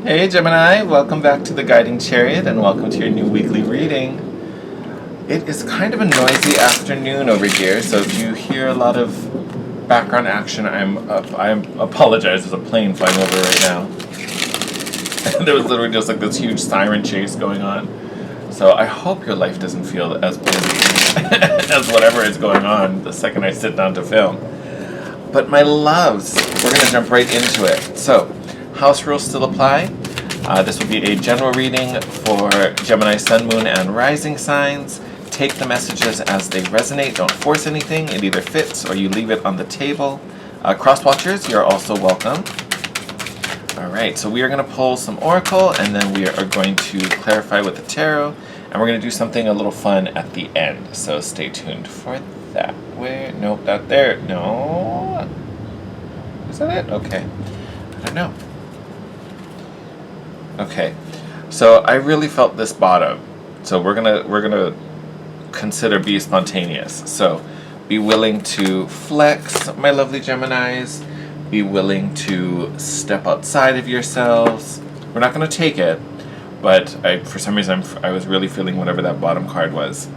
Hey Gemini, welcome back to the Guiding Chariot and welcome to your new weekly reading. It is kind of a noisy afternoon over here, so if you hear a lot of background action, I apologize. There's a plane flying over right now. There was literally just like this huge siren chase going on. So I hope your life doesn't feel as busy as whatever is going on the second I sit down to film. But my loves, we're going to jump right into it. So, house rules still apply. This will be a general reading for Gemini Sun, Moon, and Rising signs. Take the messages as they resonate. Don't force anything. It either fits or you leave it on the table. Cross watchers, you're also welcome. Alright, so we are going to pull some oracle and then we are going to clarify with the tarot. And we're going to do something a little fun at the end. So stay tuned for that. Where? Nope, not there. No. Is that it? Okay. I don't know. Okay, so I really felt this bottom. So we're gonna consider be spontaneous. So be willing to flex, my lovely Geminis. Be willing to step outside of yourselves. We're not gonna take it, but for some reason I was really feeling whatever that bottom card was.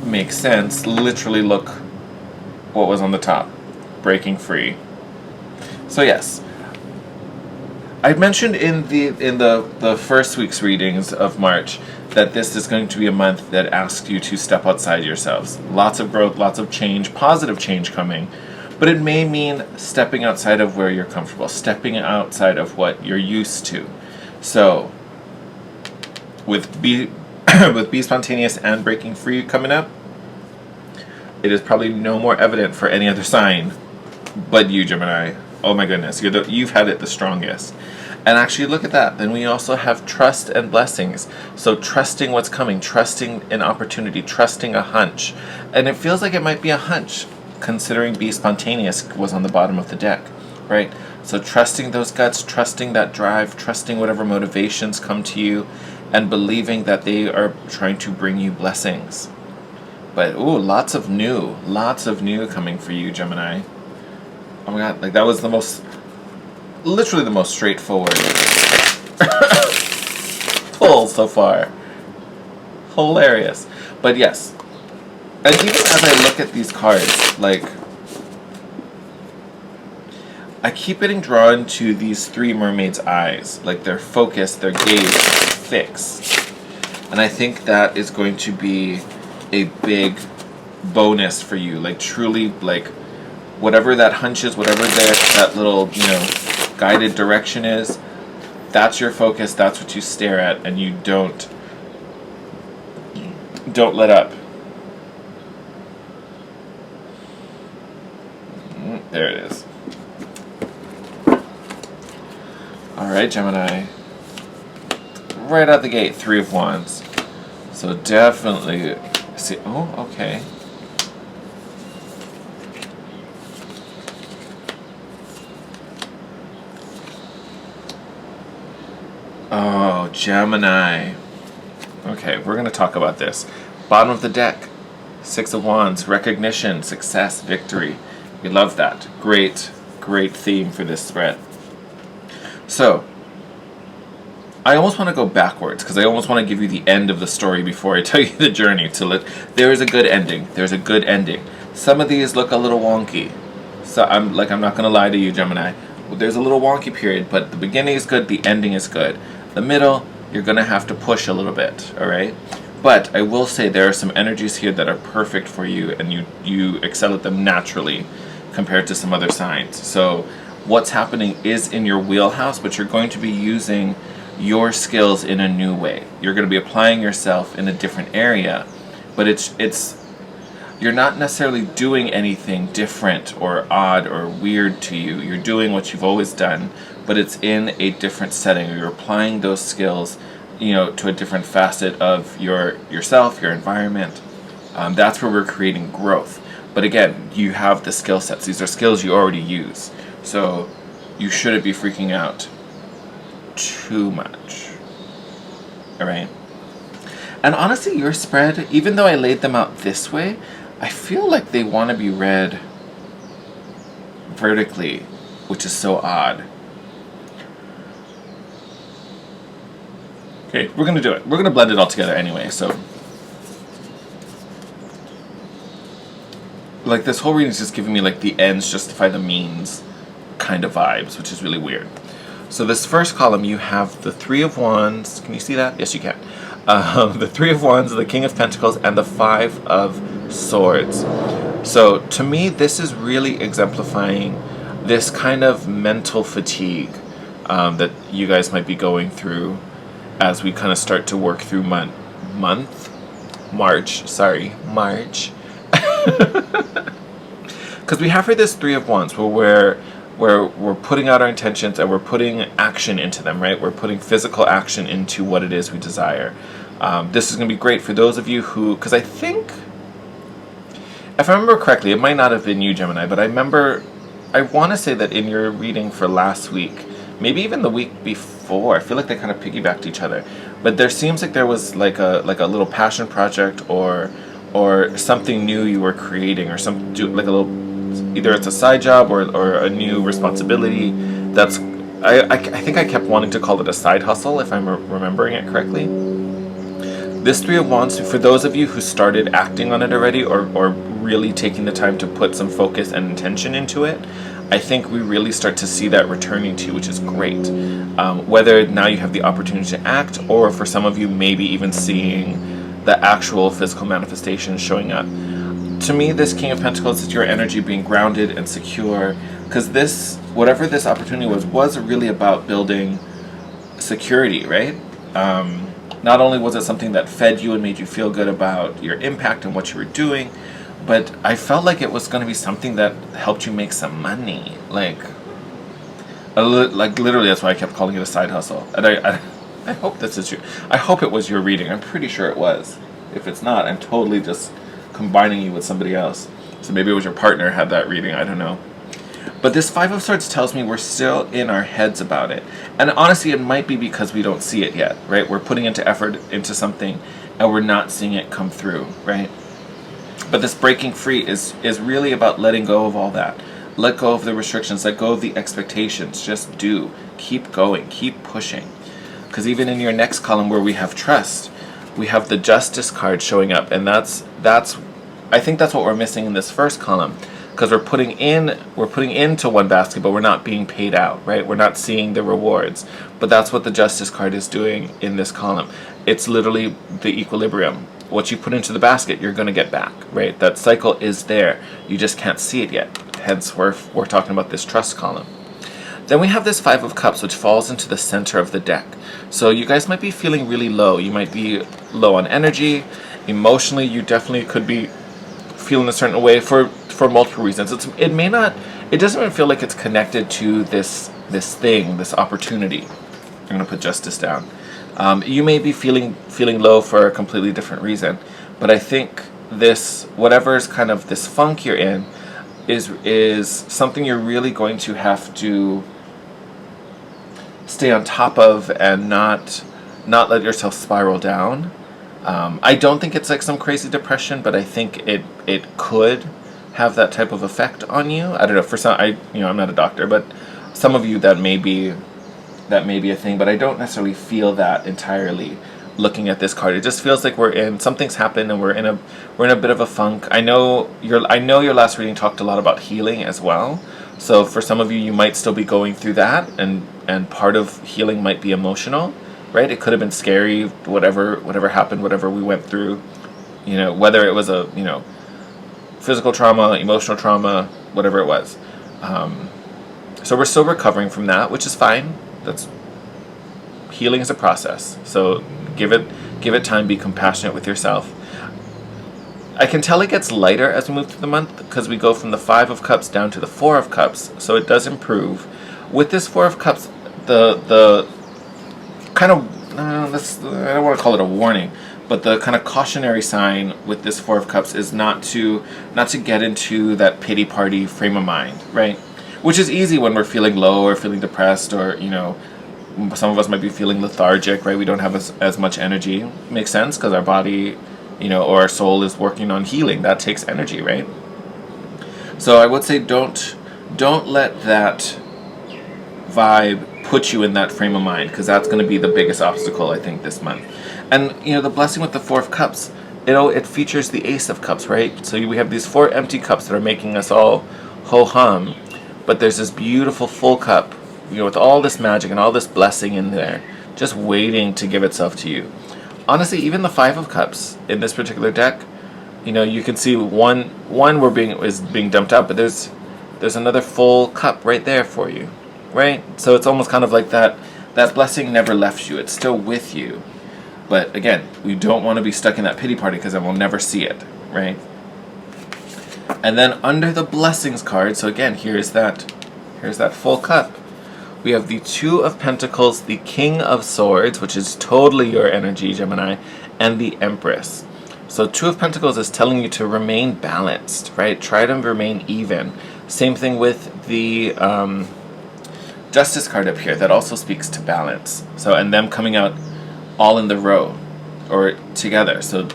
Makes sense. Literally look what was on the top. Breaking free. So yes. I mentioned in the first week's readings of March that this is going to be a month that asks you to step outside yourselves. Lots of growth, lots of change, positive change coming, but it may mean stepping outside of where you're comfortable, stepping outside of what you're used to. So, with be spontaneous and breaking free coming up, it is probably no more evident for any other sign but you, Gemini. Oh my goodness, you've had it the strongest. And actually look at that. Then we also have trust and blessings. So trusting what's coming, trusting an opportunity, trusting a hunch. And it feels like it might be a hunch, considering be spontaneous was on the bottom of the deck, right? So trusting those guts, trusting that drive, trusting whatever motivations come to you, and believing that they are trying to bring you blessings. But ooh, lots of new coming for you, Gemini. Oh my god, like that was literally the most straightforward pull so far. Hilarious. But yes, and even as I look at these cards, like, I keep getting drawn to these three mermaids' eyes, like their focus, their gaze fixed. And I think that is going to be a big bonus for you, like truly, like, whatever that hunch is, whatever that little, guided direction is, that's your focus, that's what you stare at, and you don't let up. There it is. Alright, Gemini. Right out the gate, 3 of Wands. So definitely, see, oh, okay. Oh, Gemini. Okay, we're going to talk about this. Bottom of the deck, 6 of Wands, recognition, success, victory. We love that. Great, great theme for this spread. So, I almost want to go backwards because I almost want to give you the end of the story before I tell you the journey. There is a good ending. There's a good ending. Some of these look a little wonky. So I'm not going to lie to you, Gemini. There's a little wonky period, but the beginning is good, the ending is good. The middle, you're going to have to push a little bit, alright? But I will say there are some energies here that are perfect for you, and you excel at them naturally compared to some other signs. So what's happening is in your wheelhouse, but you're going to be using your skills in a new way. You're going to be applying yourself in a different area, but you're not necessarily doing anything different or odd or weird to you. You're doing what you've always done, but it's in a different setting. You're applying those skills, to a different facet of yourself, your environment. That's where we're creating growth. But again, you have the skill sets. These are skills you already use. So you shouldn't be freaking out too much. Alright? And honestly, your spread, even though I laid them out this way, I feel like they want to be read vertically, which is so odd. Okay, we're gonna do it. We're gonna blend it all together anyway, so. Like, this whole reading is just giving me, like, the ends justify the means kind of vibes, which is really weird. So this first column, you have the Three of Wands. Can you see that? Yes, you can. The Three of Wands, the King of Pentacles, and the Five of Swords. So to me, this is really exemplifying this kind of mental fatigue that you guys might be going through as we kind of start to work through March. Because we have here this Three of Wands where we're putting out our intentions and we're putting action into them, right? We're putting physical action into what it is we desire. This is going to be great for those of you who, because I think, if I remember correctly, it might not have been you, Gemini, but I want to say that in your reading for last week, maybe even the week before, I feel like they kind of piggybacked each other. But there seems like there was like a little passion project or something new you were creating, or like a little, either it's a side job or a new responsibility. That's I think I kept wanting to call it a side hustle, if I'm remembering it correctly. This Three of Wands, for those of you who started acting on it already, or really taking the time to put some focus and intention into it, I think we really start to see that returning to you, which is great. Whether now you have the opportunity to act, or for some of you maybe even seeing the actual physical manifestation showing up. To me, this King of Pentacles is your energy being grounded and secure, because this, whatever this opportunity was really about building security, right? Not only was it something that fed you and made you feel good about your impact and what you were doing, but I felt like it was going to be something that helped you make some money. Like literally, that's why I kept calling it a side hustle. And I hope this is I hope it was your reading. I'm pretty sure it was. If it's not, I'm totally just combining you with somebody else. So maybe it was your partner had that reading. I don't know. But this Five of Swords tells me we're still in our heads about it. And honestly, it might be because we don't see it yet, right? We're putting into effort into something and we're not seeing it come through, right? But this breaking free is really about letting go of all that. Let go of the restrictions, let go of the expectations. Just do. Keep going, keep pushing. Because even in your next column where we have trust, we have the Justice card showing up. And that's I think that's what we're missing in this first column. Because we're putting into one basket, but we're not being paid out, right? We're not seeing the rewards. But that's what the Justice card is doing in this column. It's literally the equilibrium. What you put into the basket, you're going to get back, right? That cycle is there. You just can't see it yet. Hence, we're talking about this trust column. Then we have this Five of Cups, which falls into the center of the deck. So you guys might be feeling really low. You might be low on energy. Emotionally, you definitely could be feeling a certain way for multiple reasons. It doesn't even feel like it's connected to this opportunity. I'm going to put Justice down. You may be feeling low for a completely different reason, but I think this, whatever's kind of this funk you're in, is something you're really going to have to stay on top of and not let yourself spiral down. I don't think it's like some crazy depression, but I think it could have that type of effect on you. I don't know. For some, I'm not a doctor, but some of you that may be a thing. But I don't necessarily feel that entirely. Looking at this card, it just feels like something's happened and we're in a bit of a funk. I know your last reading talked a lot about healing as well. So for some of you, you might still be going through that, and part of healing might be emotional. Right? It could have been scary, whatever happened, whatever we went through, whether it was a, physical trauma, emotional trauma, whatever it was. So we're still recovering from that, which is fine. Healing is a process. So give it time, be compassionate with yourself. I can tell it gets lighter as we move through the month because we go from the Five of Cups down to the Four of Cups. So it does improve. With this Four of Cups, the kind of, I don't want to call it a warning, but the kind of cautionary sign with this Four of Cups is not to get into that pity party frame of mind, right? Which is easy when we're feeling low or feeling depressed, or some of us might be feeling lethargic, right? We don't have as much energy. Makes sense because our body, or our soul is working on healing. That takes energy, right? So I would say don't let that vibe put you in that frame of mind, because that's going to be the biggest obstacle, I think, this month. And the blessing with the Four of Cups, it features the Ace of Cups, right? So we have these 4 empty cups that are making us all ho-hum, but there's this beautiful full cup, with all this magic and all this blessing in there, just waiting to give itself to you. Honestly, even the 5 of Cups in this particular deck, you can see one is being dumped out, but there's another full cup right there for you, right? So it's almost kind of like that blessing never left you. It's still with you. But again, we don't want to be stuck in that pity party, because then we'll never see it, right? And then under the blessings card, so again, here's that full cup. We have the 2 of Pentacles, the King of Swords, which is totally your energy, Gemini, and the Empress. So 2 of Pentacles is telling you to remain balanced, right? Try to remain even. Same thing with the Justice card up here. That also speaks to balance. So, and them coming out all in the row or together. So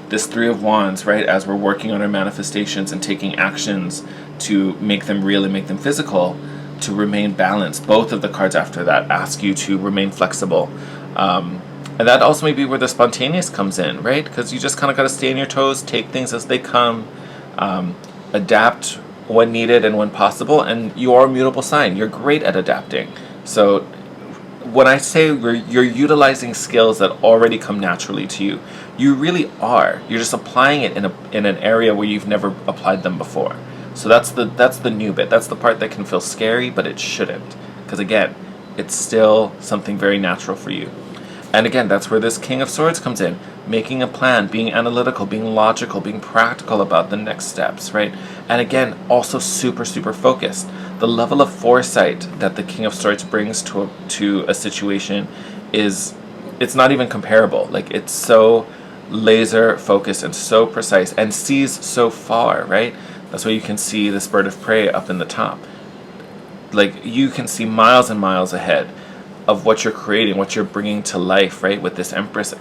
this 3 of Wands, right, as we're working on our manifestations and taking actions to make them real and make them physical, to remain balanced. Both of the cards after that ask you to remain flexible. And that also may be where the spontaneous comes in, right? Because you just kind of got to stay on your toes, take things as they come, adapt when needed and when possible. And you are a mutable sign. You're great at adapting. So when I say you're utilizing skills that already come naturally to you, you really are. You're just applying it in an area where you've never applied them before. So that's the new bit. That's the part that can feel scary, but it shouldn't. Because again, it's still something very natural for you. And again, that's where this King of Swords comes in. Making a plan, being analytical, being logical, being practical about the next steps, right? And again, also super, super focused. The level of foresight that the King of Swords brings to a situation it's not even comparable. Like, it's so laser focused and so precise and sees so far, right? That's why you can see this bird of prey up in the top. Like, you can see miles and miles ahead of what you're creating, what you're bringing to life, right? With this Empress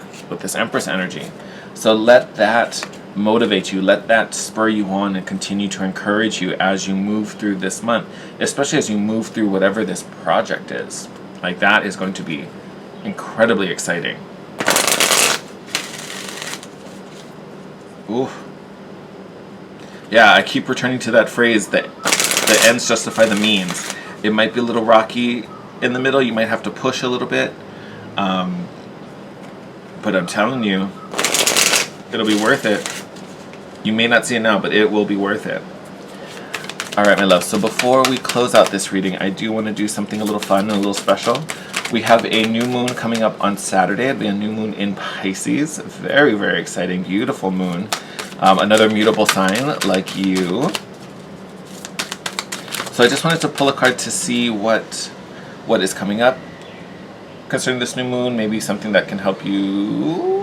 energy. So let that motivate you, let that spur you on and continue to encourage you as you move through this month, especially as you move through whatever this project is. Like, that is going to be incredibly exciting. Ooh. Yeah, I keep returning to that phrase that the ends justify the means. It might be a little rocky in the middle. You might have to push a little bit. But I'm telling you, it'll be worth it. You may not see it now, but it will be worth it. All right, my love. So before we close out this reading, I do want to do something a little fun and a little special. We have a new moon coming up on Saturday. It'll be a new moon in Pisces. Very, very exciting. Beautiful moon. Another mutable sign like you. So I just wanted to pull a card to see what is coming up concerning this new moon. Maybe something that can help you.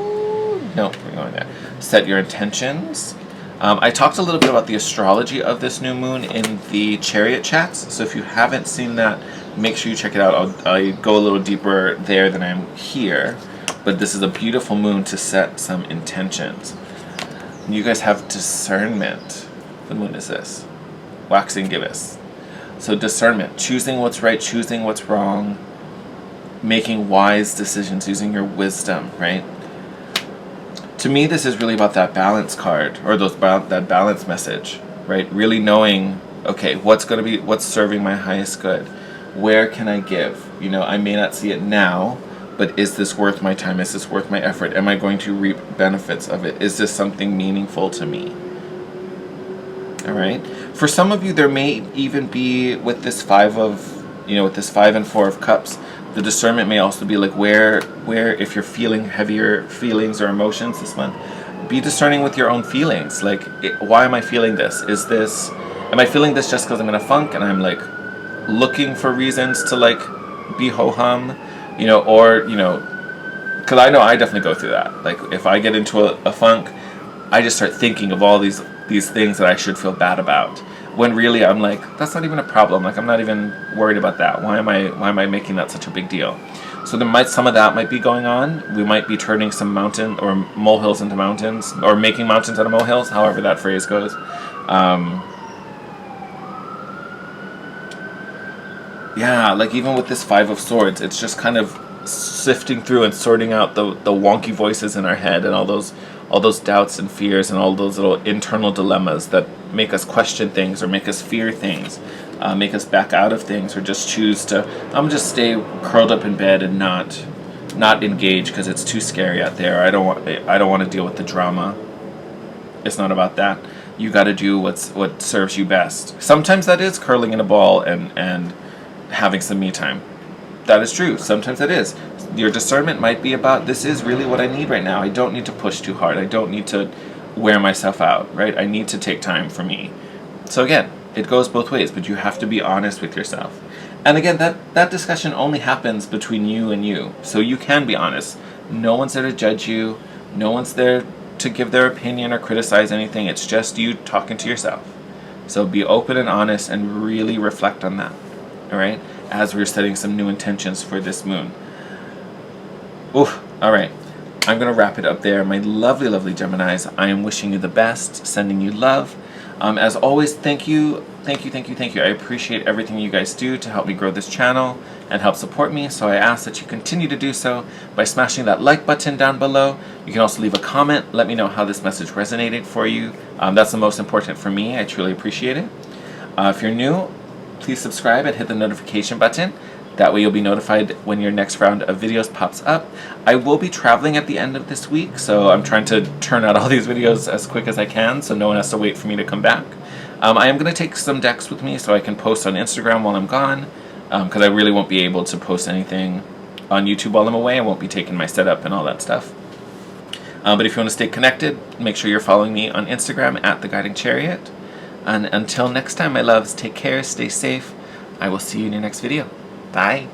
No, we're going there. Set your intentions. I talked a little bit about the astrology of this new moon in the Chariot chats. So if you haven't seen that, make sure you check it out. I'll go a little deeper there than I'm here. But this is a beautiful moon to set some intentions. You guys have discernment. The moon is this. Waxing gibbous. So discernment. Choosing what's right, choosing what's wrong. Making wise decisions, using your wisdom, right? To me, this is really about that balance card, or that balance message, right? Really knowing, okay, what's serving my highest good? Where can I give? I may not see it now, but is this worth my time? Is this worth my effort? Am I going to reap benefits of it? Is this something meaningful to me? All right. For some of you, there may even be with this with this 5 and 4 of cups, the discernment may also be like where if you're feeling heavier feelings or emotions this month, be discerning with your own feelings. Like, why am I feeling this? Am I feeling this just because I'm in a funk and I'm like looking for reasons to like be ho-hum, because I know I definitely go through that. Like, if I get into a funk, I just start thinking of all these things that I should feel bad about, when really I'm like, that's not even a problem. Like, I'm not even worried about that. Why am I making that such a big deal? So some of that might be going on. We might be turning some mountain or molehills into mountains, or making mountains out of molehills, however that phrase goes. Yeah, like even with this Five of Swords, it's just kind of sifting through and sorting out the wonky voices in our head and all those doubts and fears and all those little internal dilemmas that make us question things or make us fear things, make us back out of things, or just choose to just stay curled up in bed and not engage because it's too scary out there. I don't want to deal with the drama. It's not about that. You got to do what serves you best. Sometimes that is curling in a ball and having some me time. That is true. Sometimes that is. Your discernment might be about, this is really what I need right now. I don't need to push too hard. I don't need to wear myself out, right? I need to take time for me. So again, it goes both ways, but you have to be honest with yourself. And again, that discussion only happens between you and you. So you can be honest. No one's there to judge you. No one's there to give their opinion or criticize anything. It's just you talking to yourself. So be open and honest and really reflect on that. All right? As we're setting some new intentions for this moon. Oof. All right. I'm going to wrap it up there. My lovely, lovely Geminis, I am wishing you the best, sending you love. As always, thank you. I appreciate everything you guys do to help me grow this channel and help support me. So I ask that you continue to do so by smashing that like button down below. You can also leave a comment. Let me know how this message resonated for you. That's the most important for me. I truly appreciate it. If you're new, please subscribe and hit the notification button. That way you'll be notified when your next round of videos pops up. I will be traveling at the end of this week, so I'm trying to turn out all these videos as quick as I can so no one has to wait for me to come back. I am going to take some decks with me so I can post on Instagram while I'm gone, because I really won't be able to post anything on YouTube while I'm away. I won't be taking my setup and all that stuff. But if you want to stay connected, make sure you're following me on Instagram at The Guiding Chariot. And until next time, my loves, take care, stay safe. I will see you in your next video. Bye.